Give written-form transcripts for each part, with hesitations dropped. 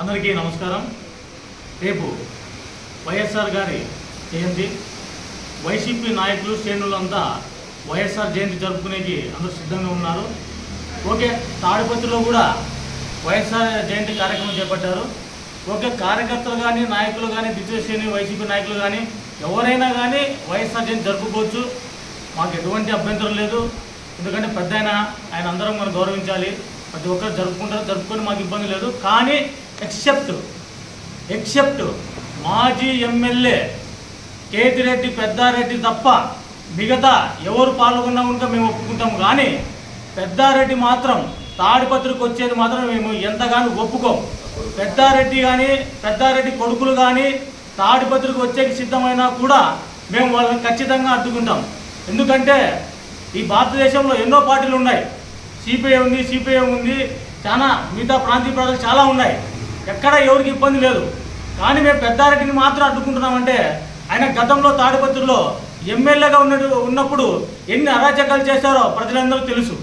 అందరికీ నమస్కారం। రేపు వైఎస్ఆర్ గారి జయంతి వైసీపీ నాయకులు శ్రేణులంతా వైఎస్ఆర్ జయంతి జరుపుకునేకి అందరూ సిద్ధంగా ఉన్నారు। ఓకే, తాడిపత్రిలో కూడా వైఎస్ఆర్ జయంతి కార్యక్రమం చేపట్టారు। ఓకే, కార్యకర్తలు కానీ నాయకులు కానీ ద్వితీయ శ్రేణి వైసీపీ నాయకులు కానీ ఎవరైనా కానీ వైఎస్ఆర్ జయంతి జరుపుకోవచ్చు, మాకు ఎటువంటి అభ్యంతరం లేదు। ఎందుకంటే పెద్ద ఆయన అందరం మనం గౌరవించాలి, ప్రతి ఒక్కరు జరుపుకొని మాకు ఇబ్బంది లేదు। కానీ ఎక్సెప్ట్ మాజీ ఎమ్మెల్యే కేతిరెడ్డి పెద్దారెడ్డి తప్ప మిగతా ఎవరు పాల్గొన్నా ఉంటే మేము ఒప్పుకుంటాం। కానీ పెద్దారెడ్డి మాత్రం తాడిపత్రికి వచ్చేది మాత్రం మేము ఎంతగానో ఒప్పుకోం। పెద్దారెడ్డి కొడుకులు కానీ తాడిపత్రికి వచ్చేకి సిద్ధమైనా కూడా మేము వాళ్ళని ఖచ్చితంగా అడ్డుకుంటాం। ఎందుకంటే ఈ భారతదేశంలో ఎన్నో పార్టీలు ఉన్నాయి, సిపిఐ ఉంది, చాలా మిగతా ప్రాంతీయ ప్రజలు చాలా ఉన్నాయి, ఎక్కడ ఎవరికి ఇబ్బంది లేదు। కానీ మేము పెద్దారెడ్డిని మాత్రం అడ్డుకుంటున్నామంటే ఆయన గతంలో తాడిపత్రిలో ఎమ్మెల్యేగా ఉన్నప్పుడు ఎన్ని అరాచకాలు చేశారో ప్రజలందరూ తెలుసు।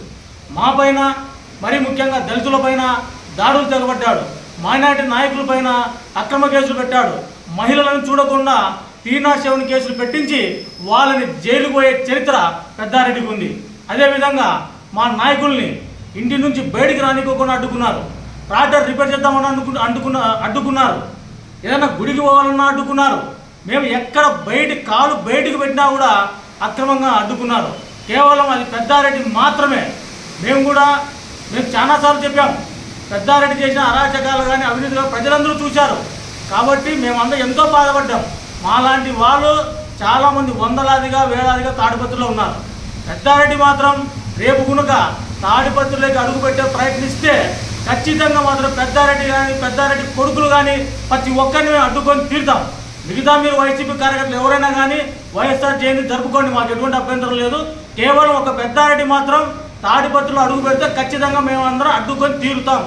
మా పైన మరీ ముఖ్యంగా దళితులపైన దాడులు తెగబడ్డాడు, మైనారిటీ నాయకులపైన అక్రమ కేసులు పెట్టాడు, మహిళలను చూడకుండా 307 కేసులు పెట్టించి వాళ్ళని జైలుకు పోయే చరిత్ర పెద్దారెడ్డికి ఉంది। అదేవిధంగా మా నాయకుల్ని ఇంటి నుంచి బయటికి రానికోకుండా అడ్డుకున్నారు, ట్రాక్టర్ రిపేర్ చేద్దామని అడ్డుకున్నారు, ఏదైనా గుడికి పోవాలన్నా అడ్డుకున్నారు। మేము ఎక్కడ కాలు బయటికి పెట్టినా కూడా అక్రమంగా అడ్డుకున్నారు। కేవలం అది పెద్దారెడ్డి మాత్రమే। మేము చాలాసార్లు చెప్పాం, పెద్దారెడ్డి చేసిన అరాచకాలు కానీ అవినీతిగా ప్రజలందరూ చూశారు కాబట్టి మేమందరూ ఎంతో బాధపడ్డాం। మాలాంటి వాళ్ళు చాలామంది వందలాదిగా వేలాదిగా తాడిపత్రిలో ఉన్నారు। పెద్దారెడ్డి మాత్రం రేపు కనుక తాడిపత్రిలోకి అడుగుపెట్టే ప్రయత్నిస్తే ఖచ్చితంగా మాత్రం పెద్దారెడ్డి కొడుకులు కానీ ప్రతి ఒక్కరిని మేము అడ్డుకొని తీరుతాం। మిగతా మీరు వైసీపీ కార్యకర్తలు ఎవరైనా కానీ వైఎస్ఆర్ జయంతి జరుపుకోండి, మాకు ఎటువంటి అభ్యంతరం లేదు। కేవలం ఒక పెద్దారెడ్డి మాత్రం తాడిపత్రిలో అడుగు పెడితే ఖచ్చితంగా మేము అందరం అడ్డుకొని తీరుతాం।